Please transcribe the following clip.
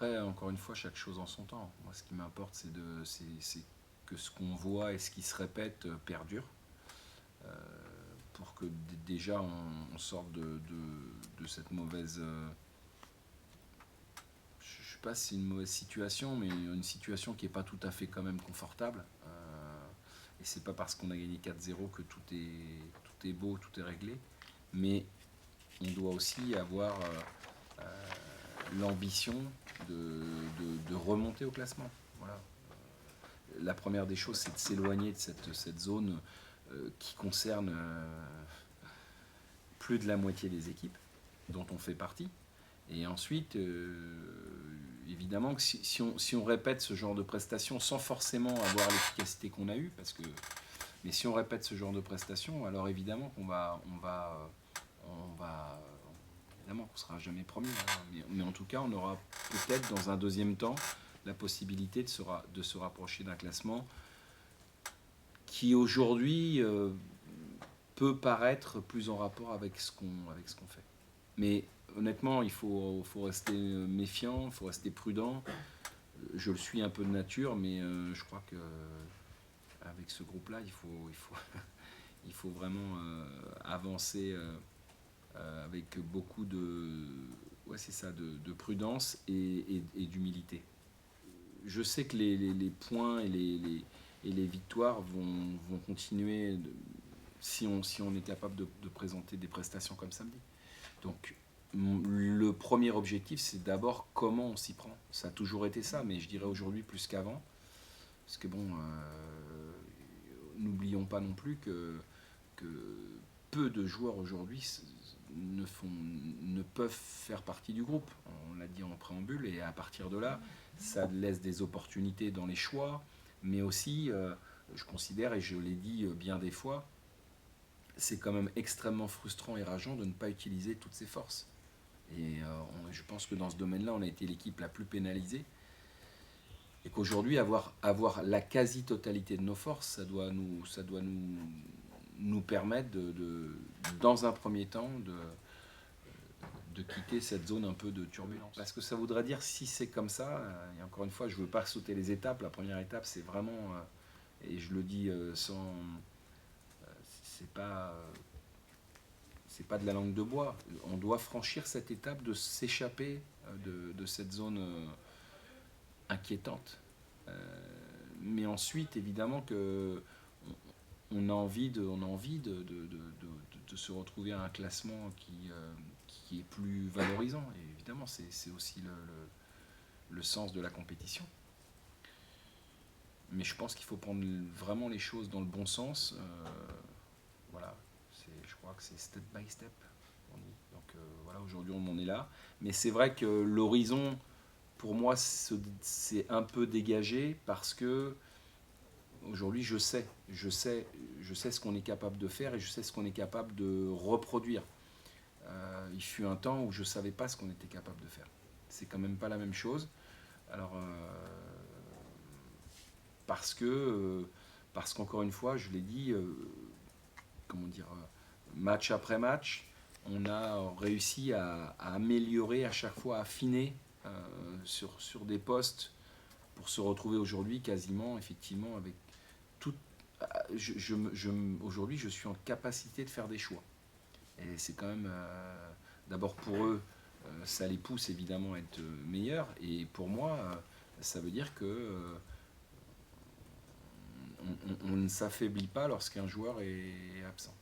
Après, encore une fois, chaque chose en son temps. Moi, ce qui m'importe, c'est que ce qu'on voit et ce qui se répète perdure, euh, pour que déjà on sorte de cette mauvaise. Je ne sais pas si c'est une mauvaise situation, mais une situation qui n'est pas tout à fait quand même confortable. Et c'est pas parce qu'on a gagné 4-0 que tout est beau, tout est réglé. Mais on doit aussi avoir l'ambition de remonter au classement. Voilà. La première des choses, c'est de s'éloigner de cette zone qui concerne plus de la moitié des équipes dont on fait partie. Et ensuite, évidemment, que si on répète ce genre de prestations sans forcément avoir l'efficacité qu'on a eue, mais si on répète ce genre de prestations, alors évidemment évidemment qu'on ne sera jamais premier. Hein. Mais en tout cas, on aura peut-être dans un deuxième temps la possibilité de se rapprocher d'un classement qui aujourd'hui peut paraître plus en rapport avec ce qu'on fait. Mais honnêtement, il faut rester méfiant, il faut rester prudent. Je le suis un peu de nature, mais je crois que avec ce groupe-là, il faut vraiment avancer avec beaucoup ouais, c'est ça, de prudence et d'humilité. Je sais que les points et les victoires vont continuer si on est capable de présenter des prestations comme samedi. Donc, le premier objectif, c'est d'abord comment on s'y prend. Ça a toujours été ça, mais je dirais aujourd'hui plus qu'avant. Parce que bon, n'oublions pas non plus que peu de joueurs aujourd'hui ne peuvent faire partie du groupe. On l'a dit en préambule, et à partir de là, ça laisse des opportunités dans les choix, mais aussi, je considère, et je l'ai dit bien des fois, c'est quand même extrêmement frustrant et rageant de ne pas utiliser toutes ses forces. Et je pense que dans ce domaine-là, on a été l'équipe la plus pénalisée. Et qu'aujourd'hui, avoir la quasi-totalité de nos forces, ça doit nous permettre, dans un premier temps, de quitter cette zone un peu de turbulence. Parce que ça voudrait dire, si c'est comme ça, et encore une fois, je ne veux pas sauter les étapes. La première étape, c'est vraiment, et je le dis sans. C'est pas. C'est pas de la langue de bois. On doit franchir cette étape de s'échapper de cette zone inquiétante. Mais ensuite, évidemment que on a envie de se retrouver à un classement qui est plus valorisant. Et évidemment, c'est aussi le sens de la compétition. Mais je pense qu'il faut prendre vraiment les choses dans le bon sens. Voilà, je crois que c'est step by step. On dit. Donc voilà, aujourd'hui on en est là. Mais c'est vrai que l'horizon, pour moi, c'est un peu dégagé parce que aujourd'hui je sais ce qu'on est capable de faire et je sais ce qu'on est capable de reproduire. Il fut un temps où je ne savais pas ce qu'on était capable de faire. C'est quand même pas la même chose. Alors, parce qu'encore une fois, je l'ai dit, comment dire, match après match, on a réussi à améliorer à chaque fois, à affiner sur des postes pour se retrouver aujourd'hui quasiment, effectivement, avec tout. Aujourd'hui, je suis en capacité de faire des choix. Et c'est quand même, d'abord pour eux, ça les pousse évidemment à être meilleurs. Et pour moi, ça veut dire que on ne s'affaiblit pas lorsqu'un joueur est absent.